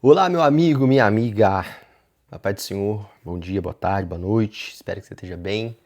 Olá, meu amigo, minha amiga. A paz do Senhor. Bom dia, boa tarde, boa noite. Espero que você esteja bem.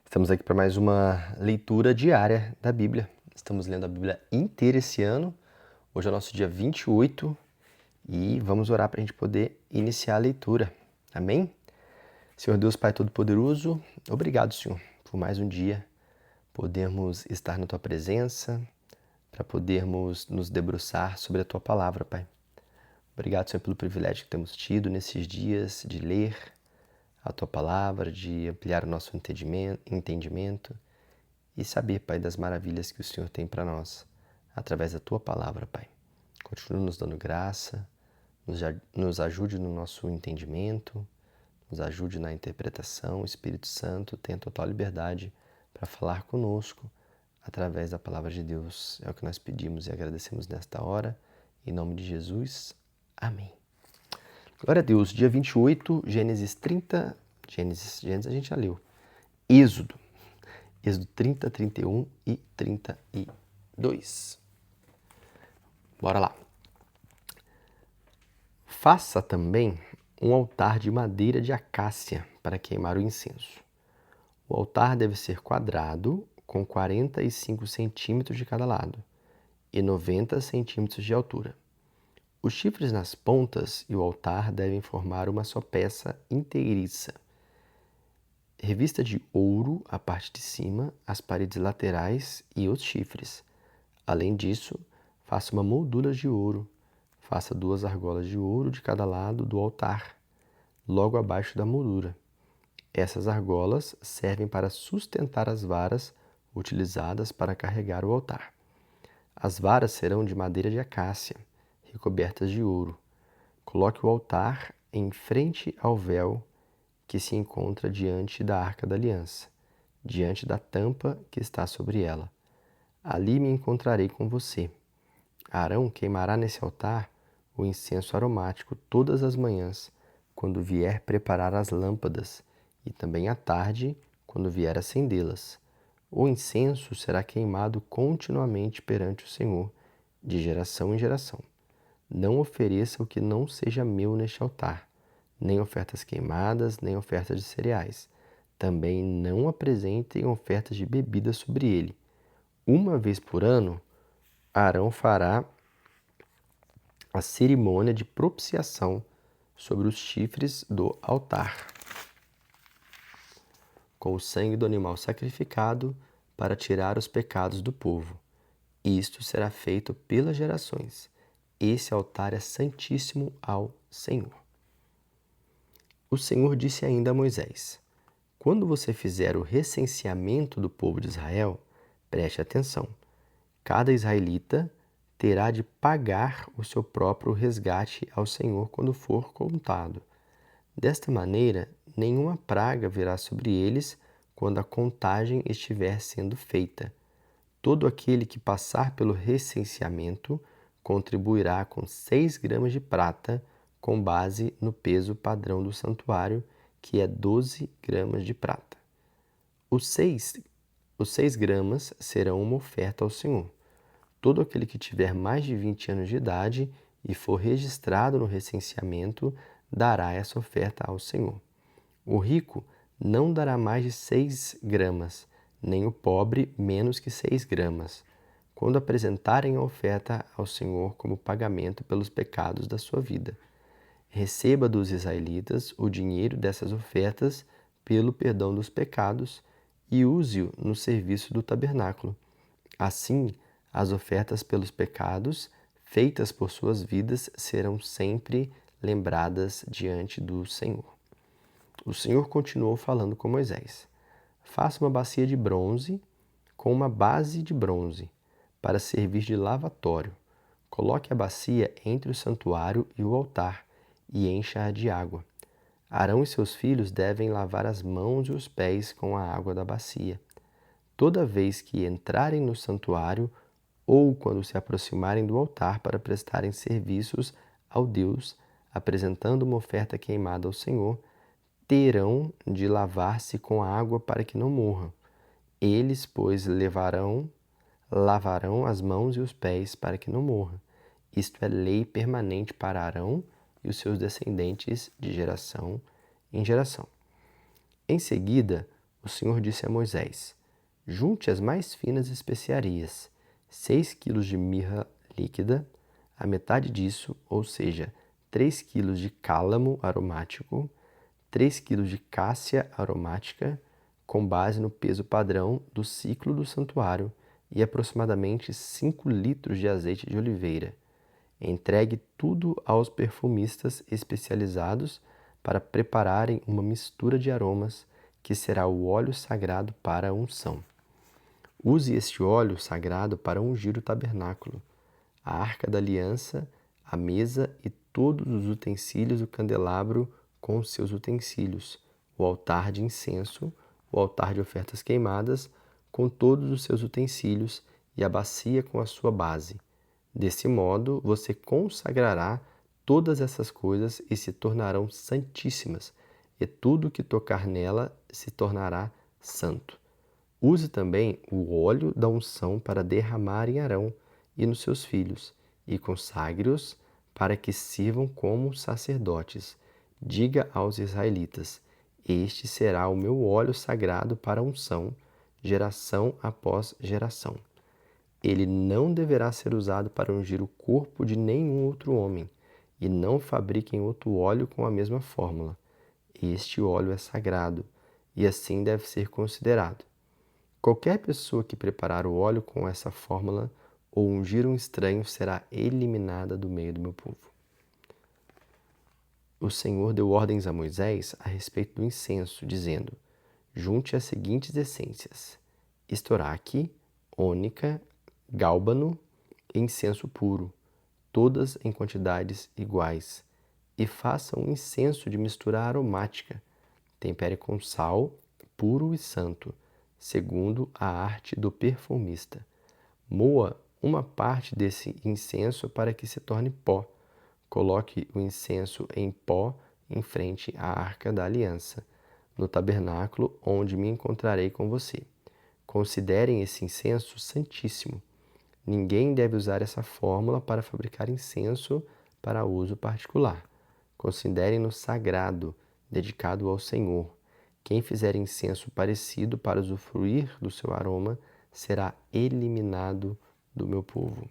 Estamos aqui para mais uma leitura diária da Bíblia. Estamos lendo a Bíblia inteira esse ano. Hoje é o nosso dia 28 e vamos orar para a gente poder iniciar a leitura. Amém? Senhor Deus, Pai Todo-Poderoso, obrigado, Senhor, por mais um dia podermos estar na Tua presença, para podermos nos debruçar sobre a Tua palavra, Pai. Obrigado, Senhor, pelo privilégio que temos tido nesses dias de ler a Tua palavra, de ampliar o nosso entendimento e saber, Pai, das maravilhas que o Senhor tem para nós através da Tua palavra, Pai. Continua nos dando graça, nos ajude no nosso entendimento, nos ajude na interpretação. O Espírito Santo tem total liberdade para falar conosco através da palavra de Deus. É o que nós pedimos e agradecemos nesta hora. Em nome de Jesus. Amém. Glória a Deus. Dia 28, Gênesis 30. Gênesis a gente já leu. Êxodo 30, 31 e 32. Bora lá. Faça também um altar de madeira de acácia para queimar o incenso. O altar deve ser quadrado, com 45 centímetros de cada lado e 90 centímetros de altura. Os chifres nas pontas e o altar devem formar uma só peça inteiriça. Revista de ouro a parte de cima, as paredes laterais e os chifres. Além disso, faça uma moldura de ouro. Faça 2 argolas de ouro de cada lado do altar, logo abaixo da moldura. Essas argolas servem para sustentar as varas utilizadas para carregar o altar. As varas serão de madeira de acácia, recobertas de ouro. Coloque o altar em frente ao véu que se encontra diante da Arca da Aliança, diante da tampa que está sobre ela. Ali me encontrarei com você. Arão queimará nesse altar o incenso aromático todas as manhãs, quando vier preparar as lâmpadas, e também à tarde, quando vier acendê-las. O incenso será queimado continuamente perante o Senhor, de geração em geração. Não ofereça o que não seja meu neste altar, nem ofertas queimadas, nem ofertas de cereais. Também não apresentem ofertas de bebida sobre ele. Uma vez por ano, Arão fará a cerimônia de propiciação sobre os chifres do altar, com o sangue do animal sacrificado para tirar os pecados do povo. Isto será feito pelas gerações. Esse altar é santíssimo ao Senhor. O Senhor disse ainda a Moisés: quando você fizer o recenseamento do povo de Israel, preste atenção. Cada israelita terá de pagar o seu próprio resgate ao Senhor quando for contado. Desta maneira, nenhuma praga virá sobre eles quando a contagem estiver sendo feita. Todo aquele que passar pelo recenseamento contribuirá com 6 gramas de prata, com base no peso padrão do santuário, que é 12 gramas de prata. Os 6 gramas serão uma oferta ao Senhor. Todo aquele que tiver mais de 20 anos de idade e for registrado no recenseamento dará essa oferta ao Senhor. O rico não dará mais de 6 gramas, nem o pobre menos que 6 gramas, quando apresentarem a oferta ao Senhor como pagamento pelos pecados da sua vida. Receba dos israelitas o dinheiro dessas ofertas pelo perdão dos pecados e use-o no serviço do tabernáculo. Assim, as ofertas pelos pecados feitas por suas vidas serão sempre lembradas diante do Senhor. O Senhor continuou falando com Moisés: faça uma bacia de bronze com uma base de bronze para servir de lavatório. Coloque a bacia entre o santuário e o altar e encha-a de água. Arão e seus filhos devem lavar as mãos e os pés com a água da bacia. Toda vez que entrarem no santuário ou quando se aproximarem do altar para prestarem serviços ao Deus, apresentando uma oferta queimada ao Senhor, terão de lavar-se com a água para que não morram. Eles, pois, lavarão as mãos e os pés para que não morram. Isto é lei permanente para Arão, e os seus descendentes de geração em geração. Em seguida, o Senhor disse a Moisés: junte as mais finas especiarias, 6 quilos de mirra líquida, a metade disso, ou seja, 3 quilos de cálamo aromático, 3 quilos de cássia aromática, com base no peso padrão do ciclo do santuário, e aproximadamente 5 litros de azeite de oliveira. Entregue tudo aos perfumistas especializados para prepararem uma mistura de aromas que será o óleo sagrado para a unção. Use este óleo sagrado para ungir o tabernáculo, a arca da aliança, a mesa e todos os utensílios do candelabro com os seus utensílios, o altar de incenso, o altar de ofertas queimadas com todos os seus utensílios e a bacia com a sua base. Desse modo, você consagrará todas essas coisas e se tornarão santíssimas, e tudo que tocar nela se tornará santo. Use também o óleo da unção para derramar em Arão e nos seus filhos, e consagre-os para que sirvam como sacerdotes. Diga aos israelitas: este será o meu óleo sagrado para a unção, geração após geração. Ele não deverá ser usado para ungir o corpo de nenhum outro homem, e não fabriquem outro óleo com a mesma fórmula. Este óleo é sagrado, e assim deve ser considerado. Qualquer pessoa que preparar o óleo com essa fórmula ou ungir um estranho será eliminada do meio do meu povo. O Senhor deu ordens a Moisés a respeito do incenso, dizendo: junte as seguintes essências: estoraque, ônica, gálbano e incenso puro, todas em quantidades iguais, e faça um incenso de mistura aromática. Tempere com sal, puro e santo, segundo a arte do perfumista. Moa uma parte desse incenso para que se torne pó. Coloque o incenso em pó em frente à arca da aliança, no tabernáculo onde me encontrarei com você. Considerem esse incenso santíssimo. Ninguém deve usar essa fórmula para fabricar incenso para uso particular. Considerem-no sagrado, dedicado ao Senhor. Quem fizer incenso parecido para usufruir do seu aroma será eliminado do meu povo.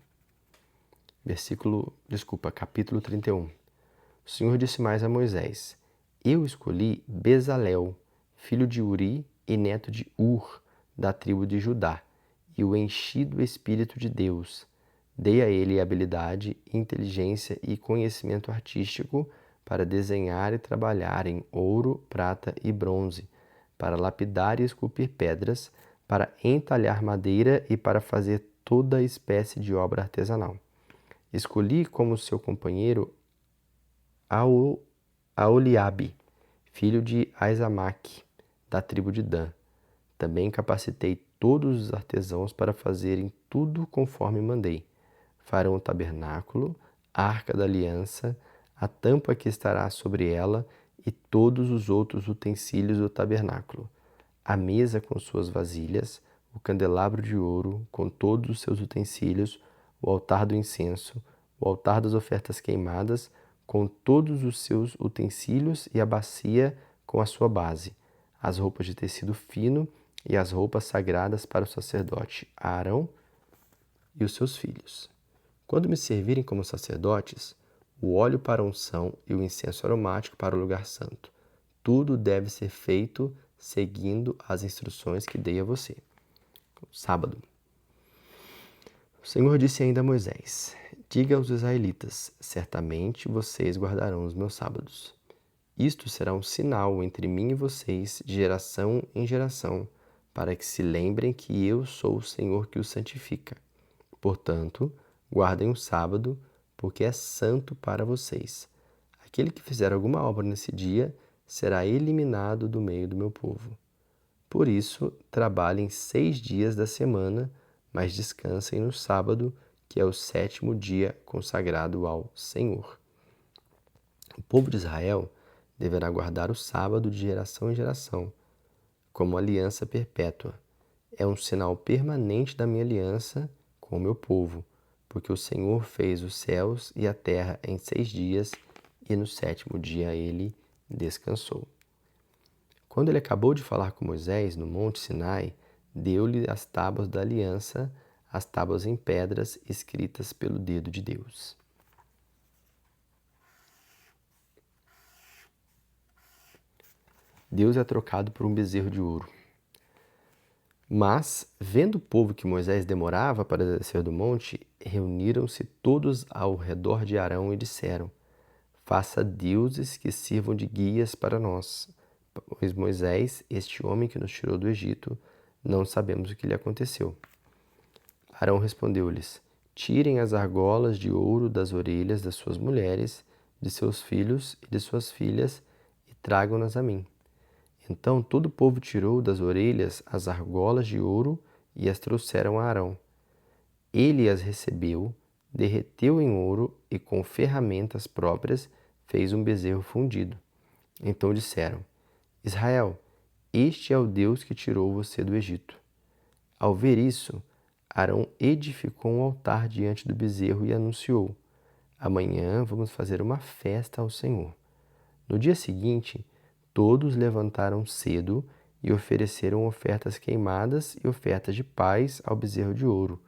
Capítulo 31. O Senhor disse mais a Moisés: eu escolhi Bezalel, filho de Uri e neto de Ur, da tribo de Judá, e o enchi do Espírito de Deus. Dei a ele habilidade, inteligência e conhecimento artístico para desenhar e trabalhar em ouro, prata e bronze, para lapidar e esculpir pedras, para entalhar madeira e para fazer toda espécie de obra artesanal. Escolhi como seu companheiro Aholiabe, filho de Aizamaque, da tribo de Dan. Também capacitei todos os artesãos para fazerem tudo conforme mandei. Farão o tabernáculo, a arca da aliança, a tampa que estará sobre ela e todos os outros utensílios do tabernáculo, a mesa com suas vasilhas, o candelabro de ouro com todos os seus utensílios, o altar do incenso, o altar das ofertas queimadas com todos os seus utensílios e a bacia com a sua base, as roupas de tecido fino e as roupas sagradas para o sacerdote Arão e os seus filhos. Quando me servirem como sacerdotes, o óleo para a unção e o incenso aromático para o lugar santo. Tudo deve ser feito seguindo as instruções que dei a você. Sábado. O Senhor disse ainda a Moisés: diga aos israelitas: certamente vocês guardarão os meus sábados. Isto será um sinal entre mim e vocês, de geração em geração, para que se lembrem que eu sou o Senhor que os santifica. Portanto, guardem o sábado, porque é santo para vocês. Aquele que fizer alguma obra nesse dia será eliminado do meio do meu povo. Por isso, trabalhem 6 dias da semana, mas descansem no sábado, que é o 7º dia consagrado ao Senhor. O povo de Israel deverá guardar o sábado de geração em geração, como aliança perpétua. É um sinal permanente da minha aliança com o meu povo, porque o Senhor fez os céus e a terra em 6 dias e no 7º dia ele descansou. Quando ele acabou de falar com Moisés no Monte Sinai, deu-lhe as tábuas da aliança, as tábuas em pedras escritas pelo dedo de Deus. Deus é trocado por um bezerro de ouro. Mas, vendo o povo que Moisés demorava para descer do monte, reuniram-se todos ao redor de Arão e disseram: Faça deuses que sirvam de guias para nós, pois Moisés, este homem que nos tirou do Egito, não sabemos o que lhe aconteceu. Arão respondeu-lhes: Tirem as argolas de ouro das orelhas das suas mulheres, de seus filhos e de suas filhas, e tragam-nas a mim. Então todo o povo tirou das orelhas as argolas de ouro e as trouxeram a Arão. Ele as recebeu, derreteu em ouro e com ferramentas próprias fez um bezerro fundido. Então disseram: Israel, este é o Deus que tirou você do Egito. Ao ver isso, Arão edificou um altar diante do bezerro e anunciou: Amanhã vamos fazer uma festa ao Senhor. No dia seguinte, todos levantaram cedo e ofereceram ofertas queimadas e ofertas de paz ao bezerro de ouro.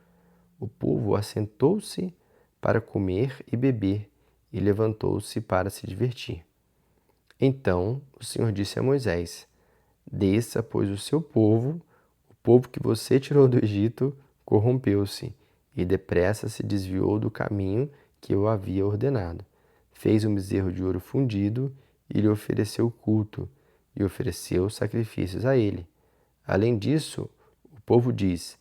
O povo assentou-se para comer e beber e levantou-se para se divertir. Então o Senhor disse a Moisés: Desça, pois o povo que você tirou do Egito, corrompeu-se e depressa se desviou do caminho que eu havia ordenado. Fez um bezerro de ouro fundido e lhe ofereceu culto, e ofereceu sacrifícios a ele. Além disso, o povo diz: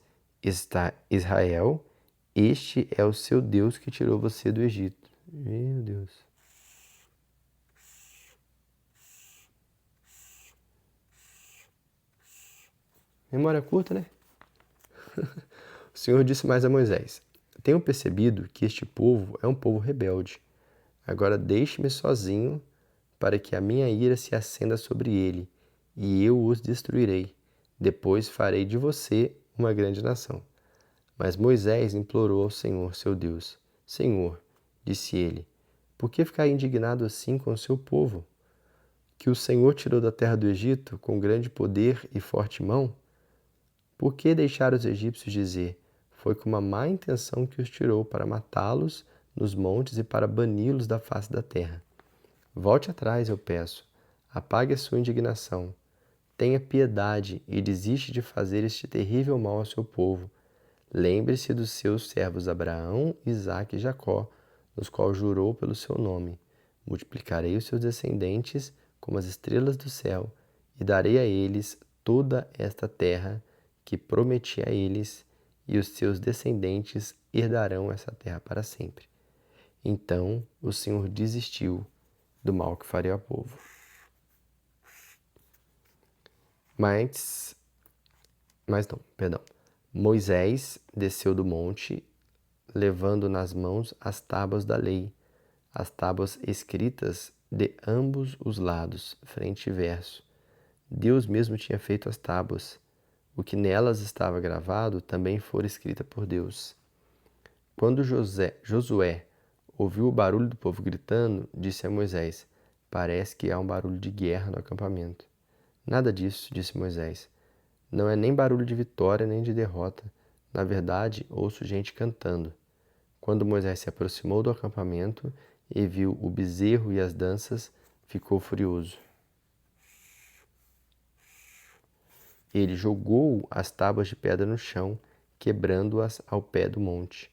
Israel, este é o seu Deus que tirou você do Egito. Meu Deus. Memória curta, né? O Senhor disse mais a Moisés: Tenho percebido que este povo é um povo rebelde. Agora deixe-me sozinho para que a minha ira se acenda sobre ele, e eu os destruirei. Depois farei de você uma grande nação. Mas Moisés implorou ao Senhor, seu Deus. Senhor, disse ele, por que ficar indignado assim com o seu povo? Que o Senhor tirou da terra do Egito com grande poder e forte mão? Por que deixar os egípcios dizer: foi com uma má intenção que os tirou para matá-los nos montes e para bani-los da face da terra? Volte atrás, eu peço. Apague a sua indignação. Tenha piedade e desiste de fazer este terrível mal ao seu povo. Lembre-se dos seus servos Abraão, Isaque e Jacó, nos quais jurou pelo seu nome. Multiplicarei os seus descendentes como as estrelas do céu e darei a eles toda esta terra que prometi a eles, e os seus descendentes herdarão essa terra para sempre. Então o Senhor desistiu do mal que faria ao povo. Moisés desceu do monte, levando nas mãos as tábuas da lei, as tábuas escritas de ambos os lados, frente e verso. Deus mesmo tinha feito as tábuas. O que nelas estava gravado também fora escrita por Deus. Quando Josué ouviu o barulho do povo gritando, disse a Moisés: Parece que há um barulho de guerra no acampamento. Nada disso, disse Moisés. Não é nem barulho de vitória nem de derrota. Na verdade, ouço gente cantando. Quando Moisés se aproximou do acampamento e viu o bezerro e as danças, ficou furioso. Ele jogou as tábuas de pedra no chão, quebrando-as ao pé do monte.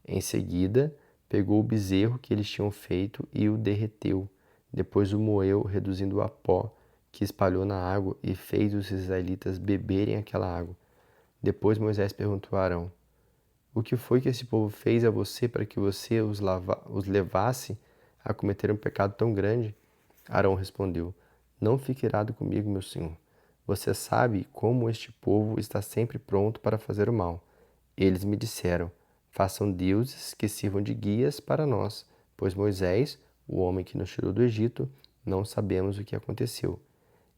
Em seguida, pegou o bezerro que eles tinham feito e o derreteu. Depois o moeu, reduzindo-o a pó, que espalhou na água e fez os israelitas beberem aquela água. Depois Moisés perguntou a Arão: O que foi que esse povo fez a você para que você os levasse a cometer um pecado tão grande? Arão respondeu: Não fique irado comigo, meu senhor. Você sabe como este povo está sempre pronto para fazer o mal. Eles me disseram: Façam deuses que sirvam de guias para nós, pois Moisés, o homem que nos tirou do Egito, não sabemos o que aconteceu.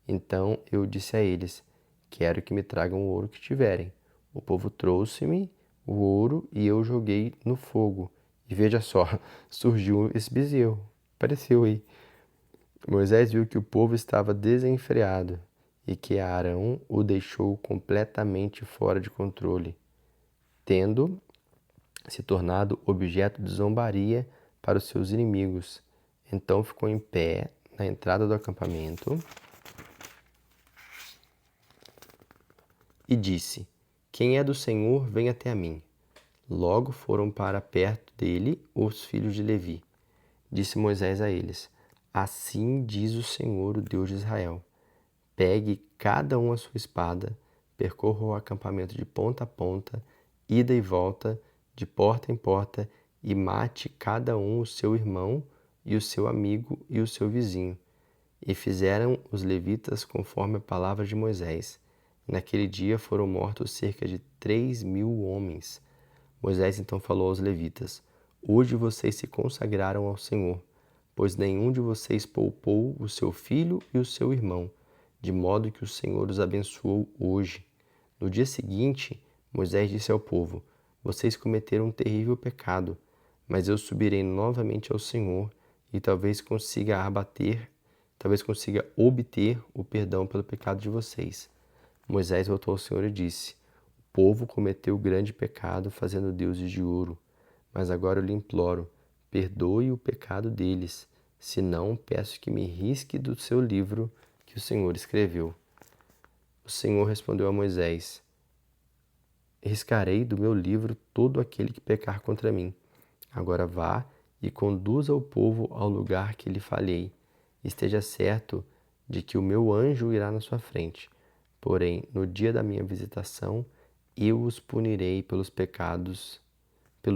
Então eu disse a eles: Quero que me tragam o ouro que tiverem. O povo trouxe-me o ouro e eu joguei no fogo. E veja só, surgiu esse bezerro. Apareceu aí. Moisés viu que o povo estava desenfreado e que Arão o deixou completamente fora de controle, tendo se tornado objeto de zombaria para os seus inimigos. Então ficou em pé na entrada do acampamento e disse: Quem é do Senhor, vem até a mim. Logo foram para perto dele os filhos de Levi. Disse Moisés a eles: Assim diz o Senhor, o Deus de Israel: Pegue cada um a sua espada, percorra o acampamento de ponta a ponta, ida e volta, de porta em porta, e mate cada um o seu irmão e o seu amigo e o seu vizinho. E fizeram os levitas conforme a palavra de Moisés. Naquele dia foram mortos cerca de 3.000 homens. Moisés então falou aos levitas: Hoje vocês se consagraram ao Senhor, pois nenhum de vocês poupou o seu filho e o seu irmão, de modo que o Senhor os abençoou hoje. No dia seguinte, Moisés disse ao povo: Vocês cometeram um terrível pecado, mas eu subirei novamente ao Senhor e talvez consiga obter o perdão pelo pecado de vocês. Moisés voltou ao Senhor e disse: O povo cometeu grande pecado fazendo deuses de ouro. Mas agora eu lhe imploro, perdoe o pecado deles, senão peço que me risque do seu livro que o Senhor escreveu. O Senhor respondeu a Moisés: Riscarei do meu livro todo aquele que pecar contra mim. Agora vá e conduza o povo ao lugar que lhe falei. Esteja certo de que o meu anjo irá na sua frente. Porém, no dia da minha visitação, eu os punirei pelos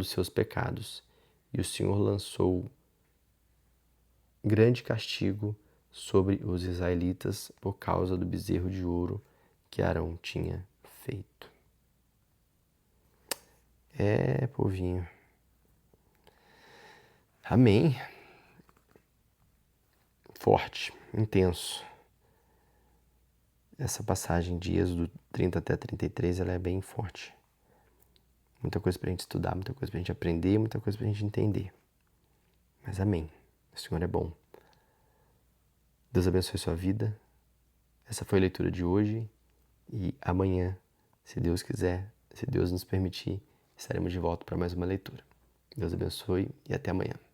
seus pecados. E o Senhor lançou grande castigo sobre os israelitas por causa do bezerro de ouro que Arão tinha feito. Povinho. Amém. Forte, intenso. Essa passagem de Êxodo 30 até 33, ela é bem forte. Muita coisa pra gente estudar, muita coisa pra gente aprender, muita coisa pra gente entender. Mas amém. O Senhor é bom. Deus abençoe sua vida. Essa foi a leitura de hoje. E amanhã, se Deus quiser, se Deus nos permitir, estaremos de volta para mais uma leitura. Deus abençoe e até amanhã.